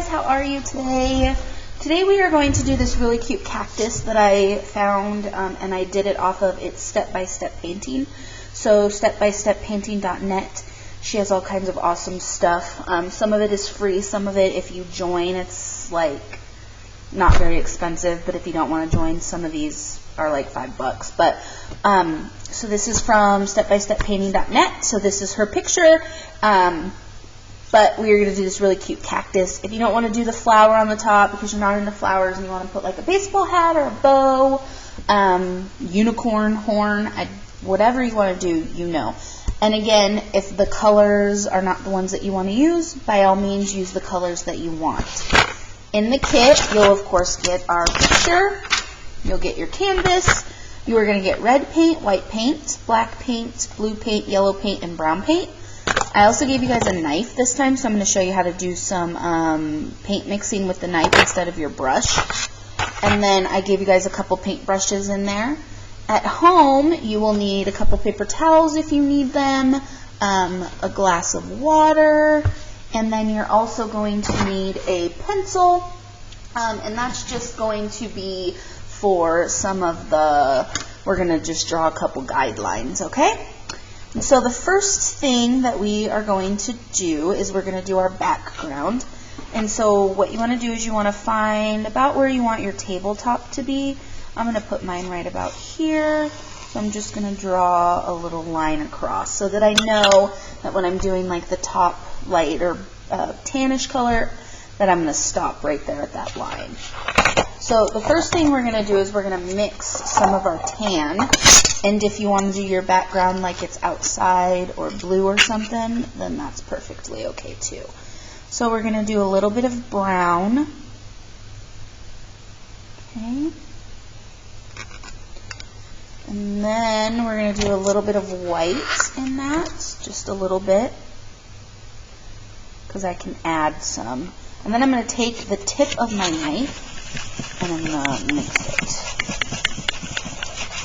guys, how are you today? Today we are going to do this really cute cactus that I found, and I did it off of its step-by-step painting. So stepbysteppainting.net. She has all kinds of awesome stuff. Some of it is free, some of it, if you join, it's like not very expensive, but if you don't want to join, some of these are like $5. But so this is from stepbysteppainting.net. So this is her picture. But we're going to do this really cute cactus. If you don't want to do the flower on the top because you're not into flowers and you want to put like a baseball hat or a bow, unicorn horn, whatever you want to do, you know. And again, if the colors are not the ones that you want to use, by all means use the colors that you want. In the kit, you'll of course get our picture, you'll get your canvas, you are going to get red paint, white paint, black paint, blue paint, yellow paint, and brown paint. I also gave you guys a knife this time, so I'm going to show you how to do some paint mixing with the knife instead of your brush. And then I gave you guys a couple paint brushes in there. At home, you will need a couple paper towels if you need them, a glass of water, and then you're also going to need a pencil, and that's just going to be for some of the, we're going to just draw a couple guidelines, okay? And so the first thing that we are going to do is we're going to do our background. And so what you want to do is you want to find about where you want your tabletop to be. I'm going to put mine right about here. So I'm just going to draw a little line across so that I know that when I'm doing like the top light or tannish color, that I'm going to stop right there at that line. So the first thing we're going to do is we're going to mix some of our tan. And if you want to do your background like it's outside or blue or something, then that's perfectly okay too. So we're going to do a little bit of brown. Okay. And then we're going to do a little bit of white in that, just a little bit, because I can add some. And then I'm going to take the tip of my knife and I'm going to mix it.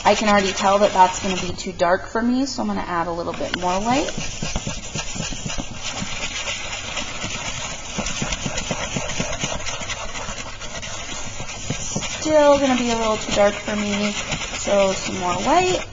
I can already tell that that's going to be too dark for me, so I'm going to add a little bit more light. Still going to be a little too dark for me, so some more white.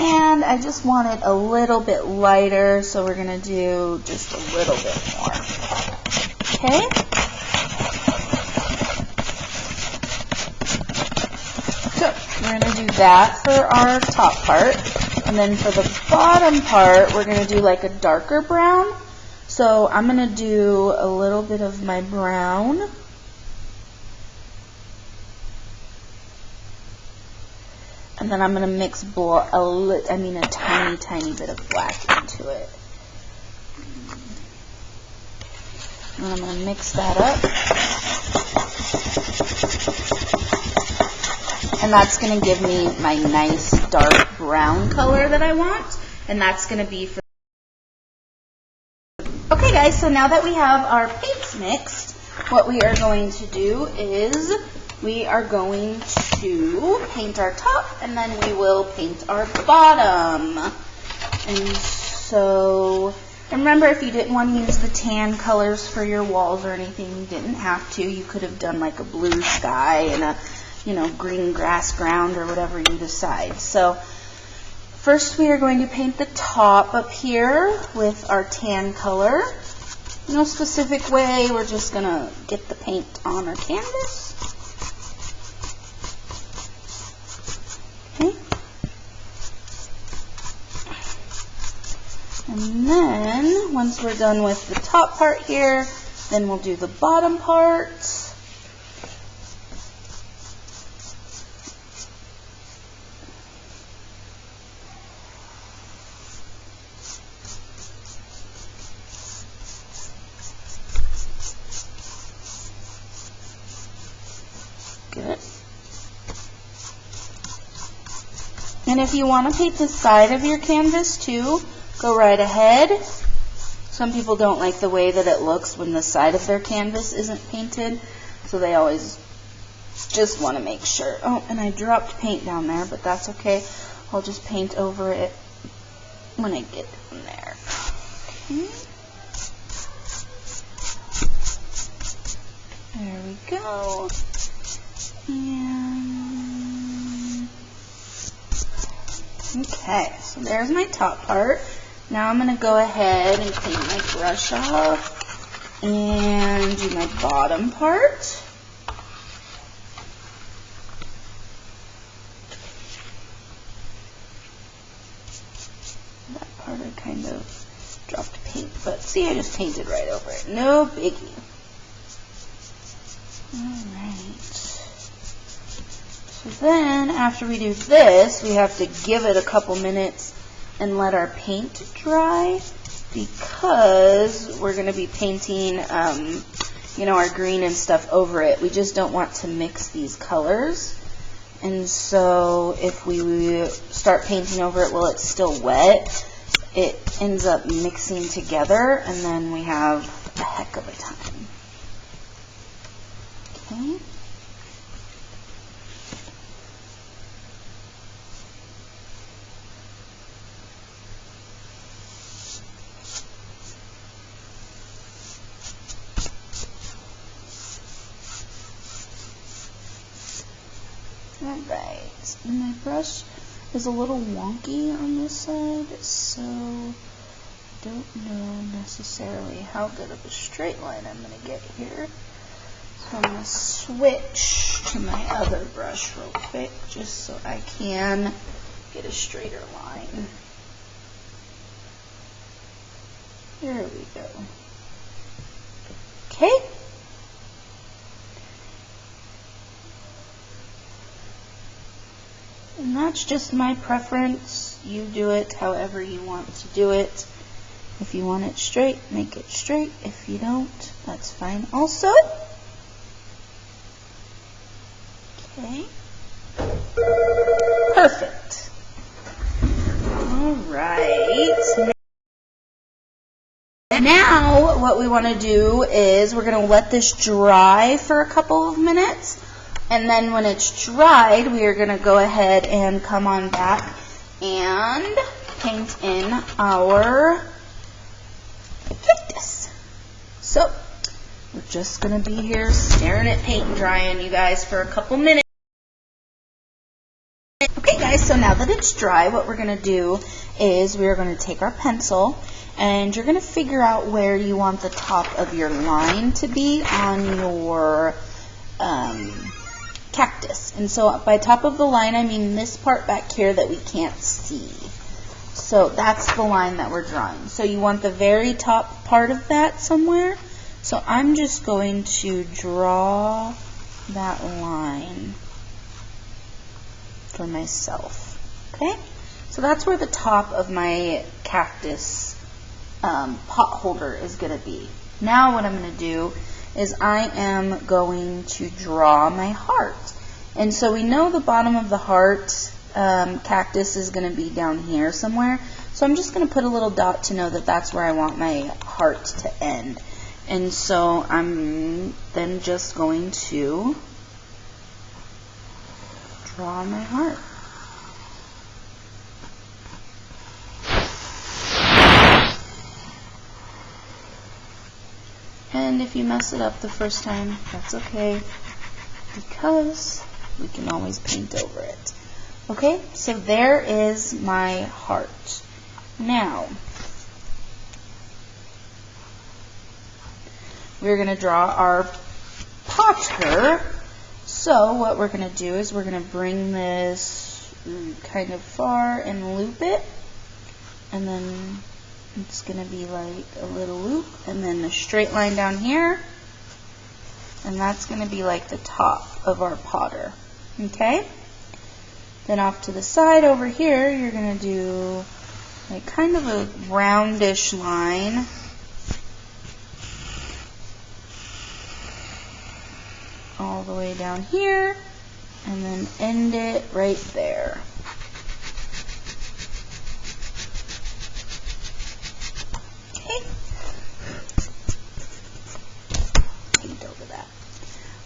And I just want it a little bit lighter, so we're going to do just a little bit more. Okay? So we're going to do that for our top part. And then for the bottom part, we're going to do like a darker brown. So I'm going to do a little bit of my brown. And then I'm going to mix a tiny, tiny bit of black into it. And I'm going to mix that up. And that's going to give me my nice dark brown color that I want. And that's going to be for... Okay guys, so now that we have our paints mixed, what we are going to do is we are going to paint our top and then we will paint our bottom. And so, remember, if you didn't want to use the tan colors for your walls or anything, you didn't have to. You could have done like a blue sky and a green grass ground or whatever you decide. So first we are going to paint the top up here with our tan color. No specific way, we're just going to get the paint on our canvas. Okay. And then once we're done with the top part here, then we'll do the bottom part. Good. And if you want to paint the side of your canvas too, go right ahead. Some people don't like the way that it looks when the side of their canvas isn't painted, so they always Just want to make sure. Oh, and I dropped paint down there, but that's okay. I'll just paint over it when I get in there. Okay. There we go. And okay, so there's my top part. Now I'm going to go ahead and clean my brush off and do my bottom part. That part I kind of dropped paint, but see, I just painted right over it. No biggie. Alright. So then, after we do this, we have to give it a couple minutes and let our paint dry, because we're going to be painting, you know, our green and stuff over it. We just don't want to mix these colors. And so if we start painting over it while it's still wet, it ends up mixing together, and then we have a heck of a time. Okay. Alright, and my brush is a little wonky on this side, so I don't know necessarily how good of a straight line I'm going to get here. So I'm going to switch to my other brush real quick, just so I can get a straighter line. There we go. Okay. And that's just my preference. You do it however you want to do it. If you want it straight, make it straight. If you don't, that's fine also. Okay. Perfect. Alright. Now what we want to do is we're going to let this dry for a couple of minutes. And then when it's dried, we are going to go ahead and come on back and paint in our cactus. So we're just going to be here staring at paint and drying, you guys, for a couple minutes. Okay, guys, so now that it's dry, what we're going to do is we're going to take our pencil, and you're going to figure out where you want the top of your line to be on your cactus. And so by top of the line, I mean this part back here that we can't see. So that's the line that we're drawing. So you want the very top part of that somewhere. So I'm just going to draw that line for myself. Okay? So that's where the top of my cactus pot holder is going to be. Now what I'm going to do is I am going to draw my heart. And so we know the bottom of the heart cactus is going to be down here somewhere. So I'm just going to put a little dot to know that that's where I want my heart to end. And so I'm then just going to draw my heart. And if you mess it up the first time, that's okay, because we can always paint over it. Okay, so there is my heart. Now, we're going to draw our potter. So what we're going to do is we're going to bring this kind of far and loop it, and then it's going to be like a little loop, and then a straight line down here, and that's going to be like the top of our potter. Okay? Then off to the side over here, you're going to do like kind of a roundish line. All the way down here, and then end it right there. Okay. Paint over that.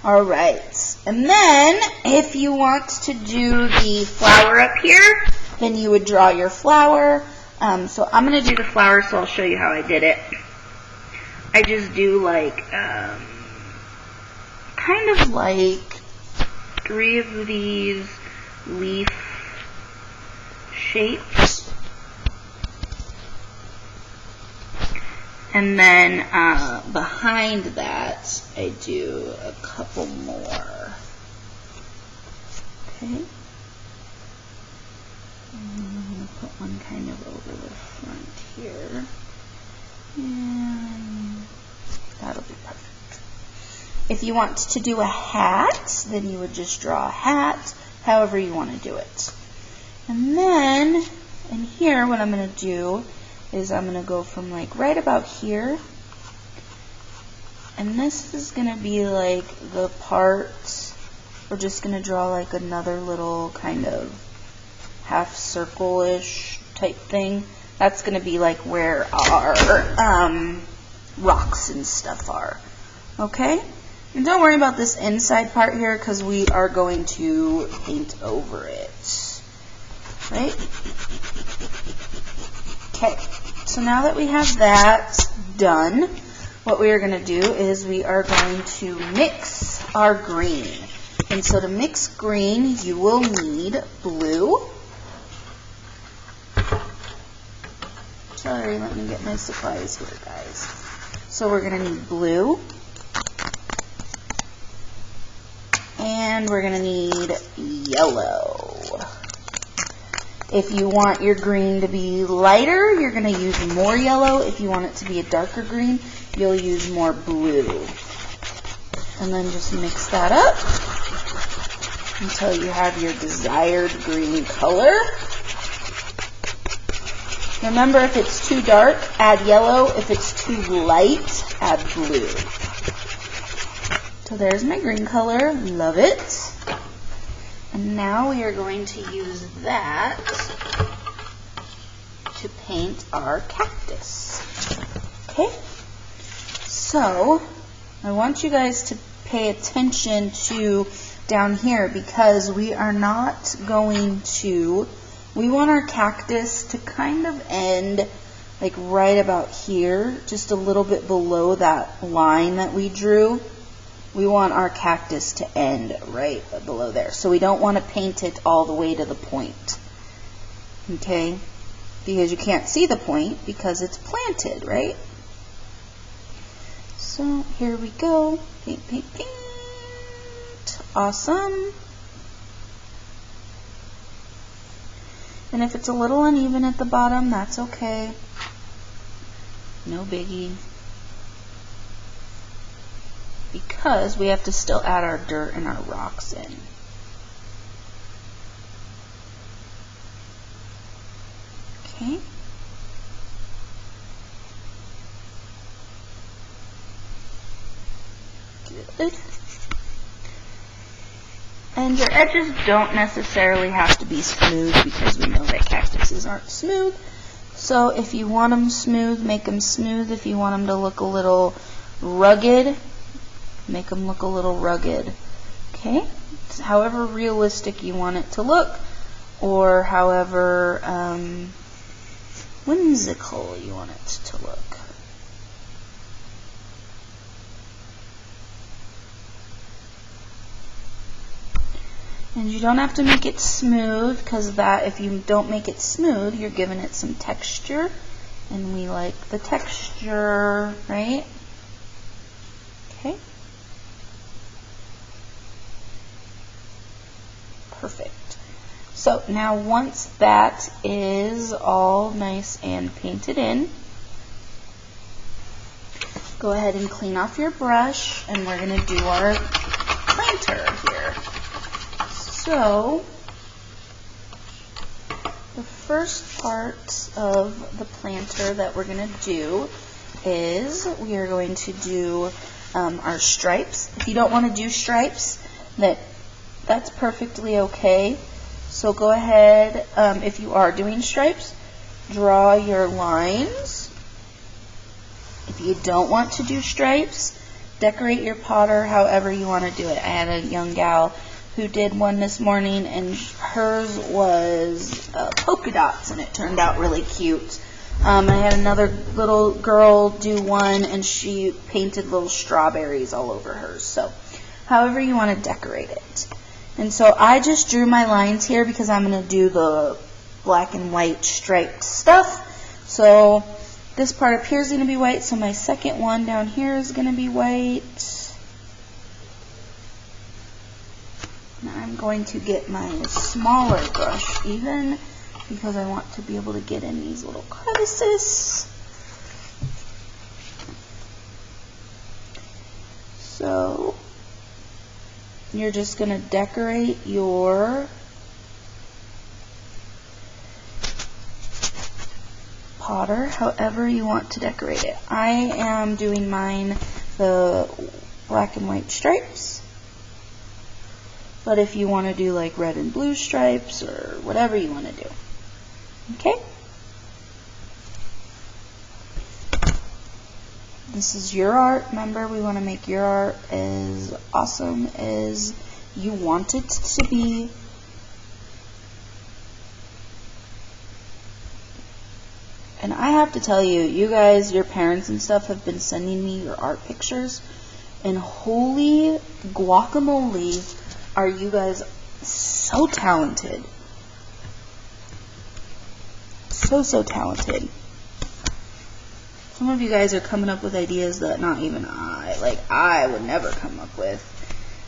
Alright. And then, if you want to do the flower up here, then you would draw your flower. So I'm going to do the flower, so I'll show you how I did it. I just do like, kind of like 3 of these leaf shapes. And then behind that, I do a couple more. Okay. And I'm going to put one kind of over the front here. And that'll be perfect. If you want to do a hat, then you would just draw a hat, however you want to do it. And then, in here, what I'm going to do is I'm going to go from like right about here. And this is going to be like the part, we're just going to draw like another little kind of half circle-ish type thing. That's going to be like where our rocks and stuff are. Okay? And don't worry about this inside part here because we are going to paint over it. Right? Okay. So now that we have that done, what we are going to do is we are going to mix our green. And so to mix green, you will need blue. Sorry, let me get my supplies here, guys. So we're going to need blue. And we're going to need yellow. If you want your green to be lighter, you're going to use more yellow. If you want it to be a darker green, you'll use more blue. And then just mix that up until you have your desired green color. Remember, if it's too dark, add yellow. If it's too light, add blue. So there's my green color. Love it. And now we are going to use that to paint our cactus. Okay? So, I want you guys to pay attention to down here because we are not going to, we want our cactus to kind of end like right about here, just a little bit below that line that we drew. We want our cactus to end right below there. So we don't want to paint it all the way to the point. Okay? Because you can't see the point because it's planted, right? So here we go. Paint, paint, paint. Awesome. And if it's a little uneven at the bottom, that's okay. No biggie. Because we have to still add our dirt and our rocks in. Okay. Good. And your edges don't necessarily have to be smooth because we know that cactuses aren't smooth. So if you want them smooth, make them smooth. If you want them to look a little rugged, make them look a little rugged. Okay? It's however realistic you want it to look, or however whimsical you want it to look. And you don't have to make it smooth, because that, if you don't make it smooth, you're giving it some texture, and we like the texture, right? Okay. Perfect. So now once that is all nice and painted in, go ahead and clean off your brush, and we're going to do our planter here. So, the first part of the planter that we're going to do is we are going to do our stripes. If you don't want to do stripes, that's perfectly okay. So go ahead, if you are doing stripes, draw your lines. If you don't want to do stripes, decorate your potter however you want to do it. I had a young gal who did one this morning, and hers was polka dots, and it turned out really cute. I had another little girl do one, and she painted little strawberries all over hers. So however you want to decorate it. And so I just drew my lines here because I'm going to do the black and white striped stuff. So this part up here is going to be white, so my second one down here is going to be white. Now I'm going to get my smaller brush even because I want to be able to get in these little crevices. So you're just going to decorate your potter however you want to decorate it. I am doing mine the black and white stripes. But if you want to do like red and blue stripes or whatever you want to do. Okay? This is your art. Remember, we want to make your art as awesome as you want it to be. And I have to tell you, you guys, your parents and stuff have been sending me your art pictures. And holy guacamole, are you guys so talented. So talented. Some of you guys are coming up with ideas that not even I would never come up with.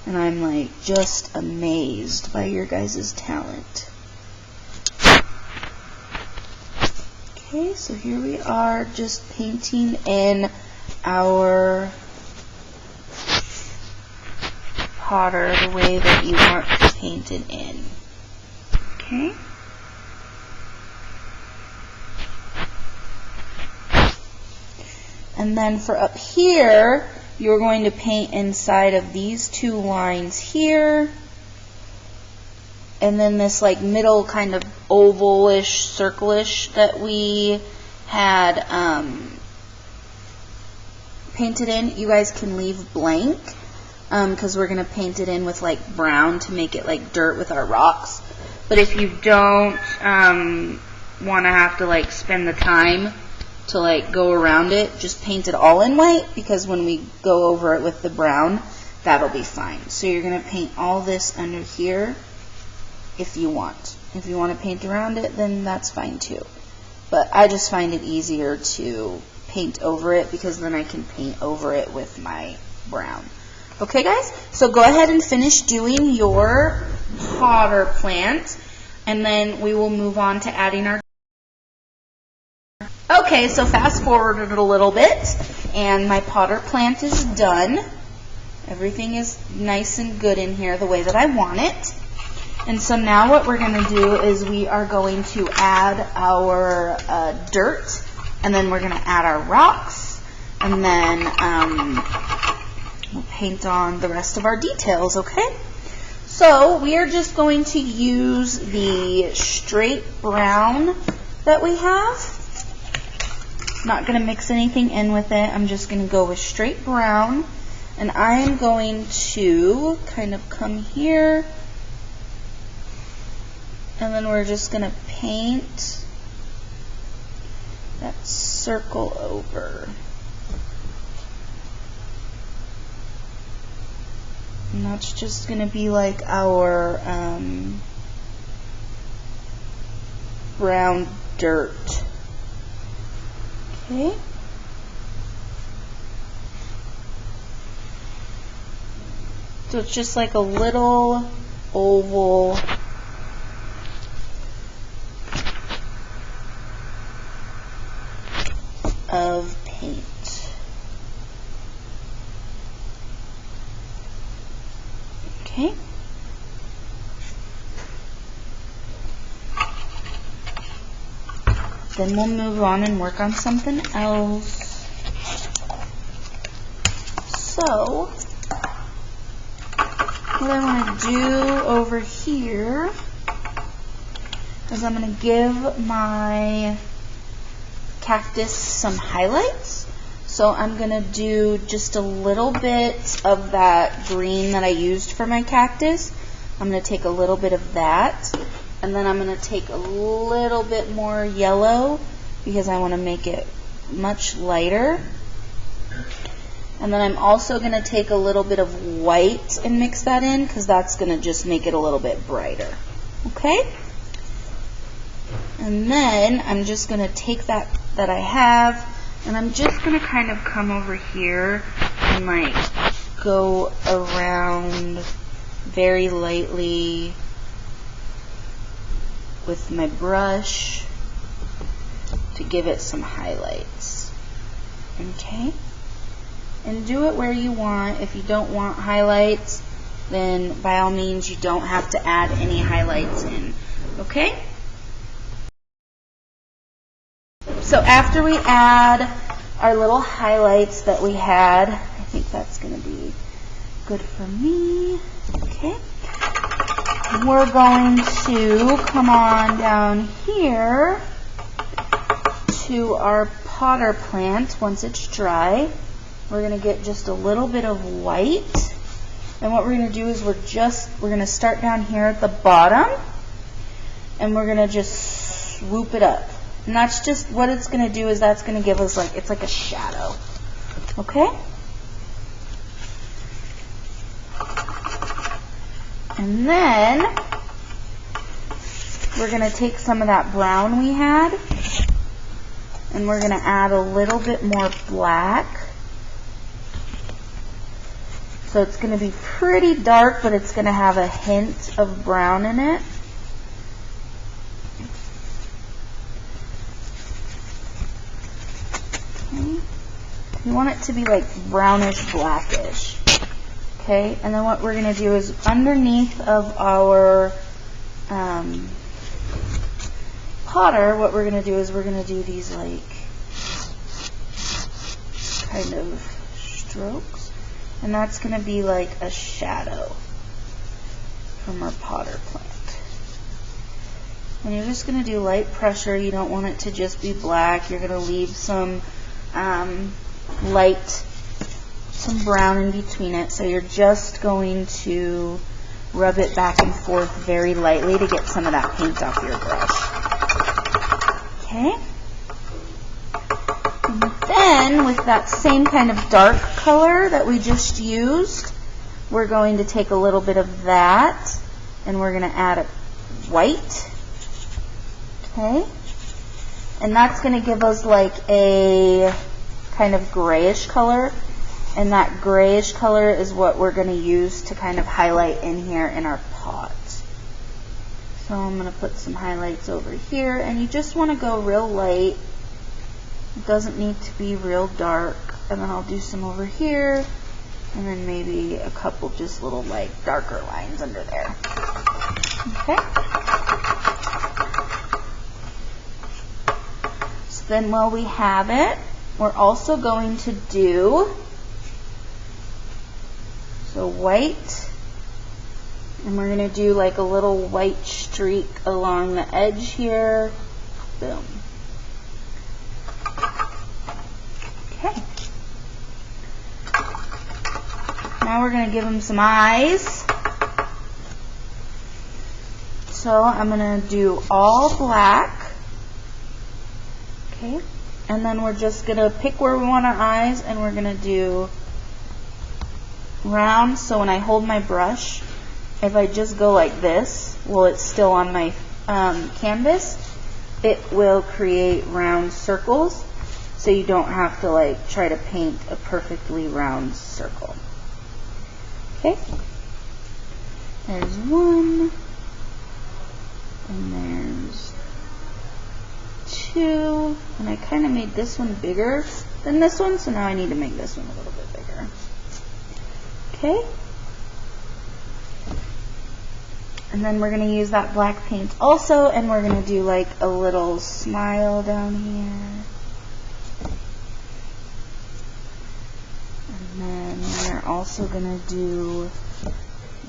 And I'm like just amazed by your guys' talent. Okay, so here we are just painting in our potter the way that you want to paint it in. Okay? And then for up here, you're going to paint inside of these two lines here. And then this like middle kind of ovalish, circle-ish that we had painted in, you guys can leave blank because we're going to paint it in with like brown to make it like dirt with our rocks. But if you don't want to have to like spend the time to like go around it, just paint it all in white, because when we go over it with the brown, that'll be fine. So you're going to paint all this under here if you want. If you want to paint around it, then that's fine too. But I just find it easier to paint over it because then I can paint over it with my brown. Okay guys, so go ahead and finish doing your potter plant, and then we will move on to adding our... Okay, so fast forwarded a little bit, and my potter plant is done. Everything is nice and good in here the way that I want it. And so now what we're going to do is we are going to add our dirt, and then we're going to add our rocks, and then we'll paint on the rest of our details, okay? So we are just going to use the straight brown that we have. Not going to mix anything in with it. I'm just going to go with straight brown, and I am going to kind of come here, and then we're just going to paint that circle over. And that's just going to be like our brown dirt. Okay. So it's just like a little oval of paint. Okay. Then we'll move on and work on something else. So, what I want to do over here is I'm going to give my cactus some highlights. So I'm going to do just a little bit of that green that I used for my cactus. I'm going to take a little bit of that, and then I'm going to take a little bit more yellow because I want to make it much lighter. And then I'm also going to take a little bit of white and mix that in because that's going to just make it a little bit brighter. Okay? And then I'm just going to take that I have, and I'm just going to kind of come over here and like go around very lightly with my brush to give it some highlights. Okay? And do it where you want. If you don't want highlights, then by all means you don't have to add any highlights in. Okay? So after we add our little highlights that we had, I think that's going to be good for me. Okay. We're going to come on down here to our potter plant once it's dry. We're going to get just a little bit of white. And what we're going to do is we're going to start down here at the bottom, and we're going to just swoop it up. And that's just what it's going to do, is that's going to give us it's like a shadow. Okay? And then we're going to take some of that brown we had, and we're going to add a little bit more black. So it's going to be pretty dark, but it's going to have a hint of brown in it. Okay. You want it to be like brownish blackish. Okay, and then what we're going to do is underneath of our potter, what we're going to do is we're going to do these like kind of strokes. And that's going to be like a shadow from our potter plant. And you're just going to do light pressure. You don't want it to just be black. You're going to leave some some brown in between it. So you're just going to rub it back and forth very lightly to get some of that paint off your brush. Okay? And then, with that same kind of dark color that we just used, we're going to take a little bit of that, and we're going to add a white. Okay? And that's going to give us like a kind of grayish color, and that grayish color is what we're going to use to kind of highlight in here in our pot. So I'm going to put some highlights over here, and you just want to go real light. It doesn't need to be real dark. And then I'll do some over here, and then maybe a couple just little like darker lines under there. Okay? So then while we have it, we're also going to do white, and we're going to do like a little white streak along the edge here. Boom. Okay. Now we're going to give him some eyes. So I'm going to do all black. Okay. And then we're just going to pick where we want our eyes, and we're going to do round. So when I hold my brush, if I just go like this, while it's still on my canvas, it will create round circles. So you don't have to like try to paint a perfectly round circle. Okay. There's one. And there's two. And I kind of made this one bigger than this one, so now I need to make this one a little bit bigger. Okay. And then we're going to use that black paint also, and we're going to do like a little smile down here. And then we're also going to do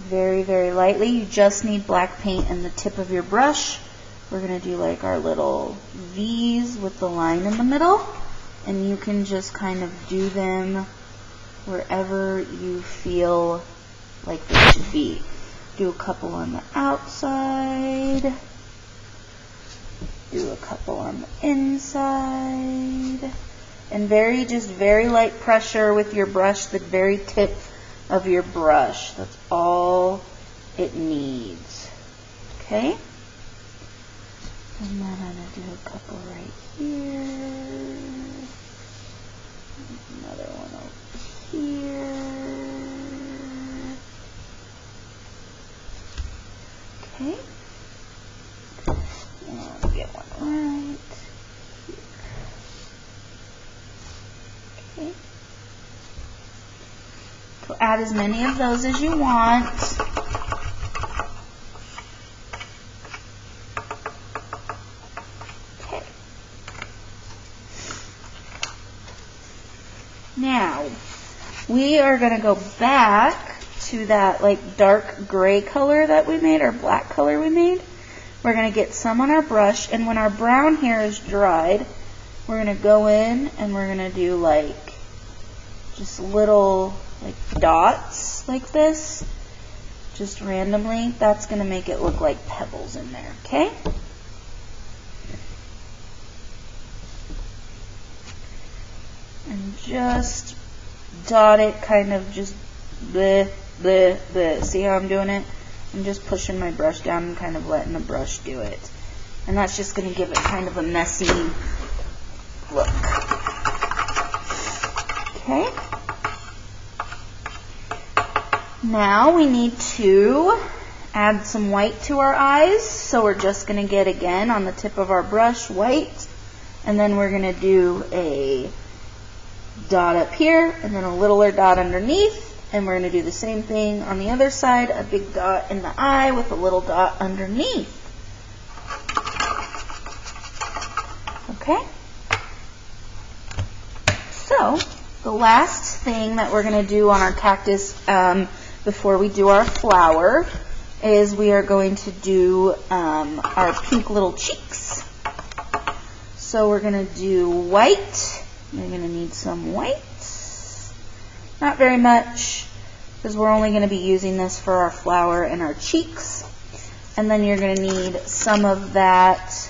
very, very lightly. You just need black paint and the tip of your brush. We're going to do like our little V's with the line in the middle. and you can just kind of do them wherever you feel like they should be. Do a couple on the outside, do a couple on the inside, and very light pressure with your brush, the very tip of your brush. That's all it needs. Okay? And then I'm going to do a couple right here. Another one over here. Okay. And I'll get one right here. Okay. So add as many of those as you want. Okay. Now, we are going to go back to that like dark gray color that we made, or black color we made. We're going to get some on our brush, and when our brown hair is dried, we're going to go in and we're going to do like just little like dots like this, just randomly. That's going to make it look like pebbles in there, okay? And just dot it, kind of just bleh, bleh, bleh. See how I'm doing it? I'm just pushing my brush down and kind of letting the brush do it. And that's just going to give it kind of a messy look. Okay? Now we need to add some white to our eyes. So we're just going to get, again, on the tip of our brush, white. And then we're going to do a dot up here, and then a littler dot underneath. And we're going to do the same thing on the other side, a big dot in the eye with a little dot underneath. Okay? So, the last thing that we're going to do on our cactus before we do our flower is we are going to do our pink little cheeks. So we're going to do white. You're going to need some white. Not very much, because we're only going to be using this for our flower and our cheeks. And then you're going to need some of that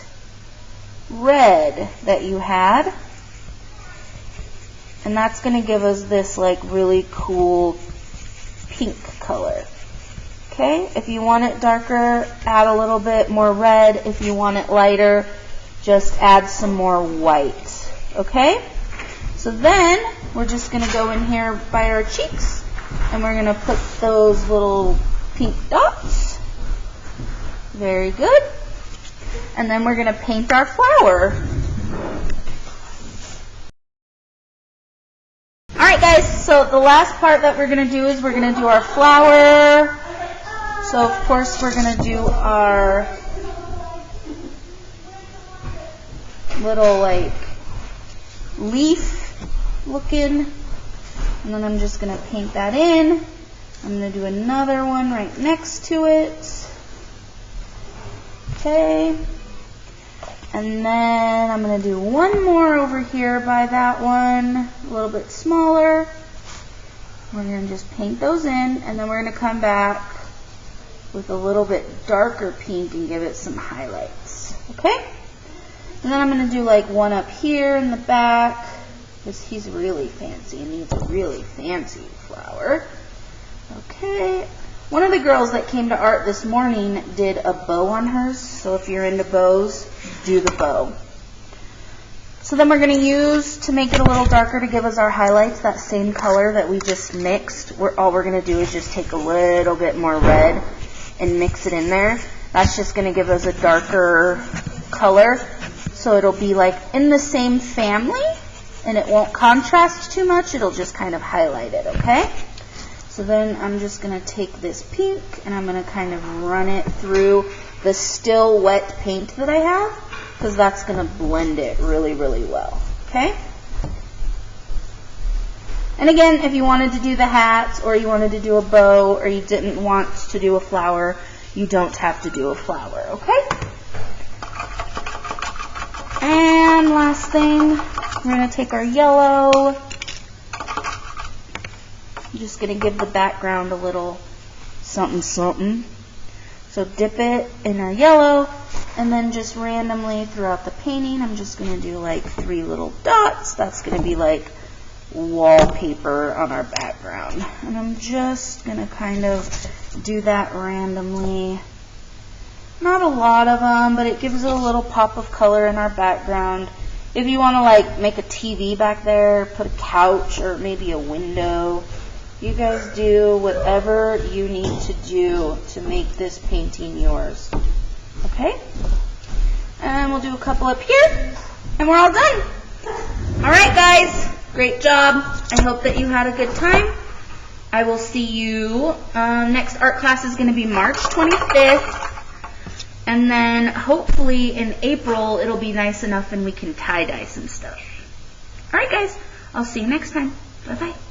red that you had. And that's going to give us this like really cool pink color. Okay, if you want it darker, add a little bit more red. If you want it lighter, just add some more white. Okay? So then we're just going to go in here by our cheeks, and we're going to put those little pink dots. Very good. And then we're going to paint our flower. Alright guys, so the last part that we're going to do is we're going to do our flower. So of course we're going to do our little like leaf looking, and then I'm just going to paint that in. I'm going to do another one right next to it. Okay. And then I'm going to do one more over here by that one, a little bit smaller. We're going to just paint those in, and then we're going to come back with a little bit darker pink and give it some highlights. Okay? And then I'm going to do like one up here in the back, because he's really fancy and needs a really fancy flower. Okay. One of the girls that came to art this morning did a bow on hers, so if you're into bows, do the bow. So then we're going to use, to make it a little darker to give us our highlights, that same color that we just mixed. All we're going to do is just take a little bit more red and mix it in there. That's just going to give us a darker color, so it'll be like in the same family, and it won't contrast too much. It'll just kind of highlight it, okay? So then I'm just going to take this pink, and I'm going to kind of run it through the still wet paint that I have, because that's going to blend it really, really well, okay? And again, if you wanted to do the hat, or you wanted to do a bow, or you didn't want to do a flower, you don't have to do a flower, okay? And last thing, We're going to take our yellow. I'm just going to give the background a little something something. So dip it in our yellow, and then just randomly throughout the painting, I'm just going to do like 3 little dots. That's going to be like wallpaper on our background. And I'm just going to kind of do that randomly. Not a lot of them, but it gives it a little pop of color in our background. If you want to like make a TV back there, put a couch or maybe a window, you guys do whatever you need to do to make this painting yours. Okay? And we'll do a couple up here, and we're all done. All right, guys. Great job. I hope that you had a good time. I will see you. Next art class is going to be March 25th. And then hopefully in April, it'll be nice enough and we can tie-dye some stuff. All right, guys. I'll see you next time. Bye-bye.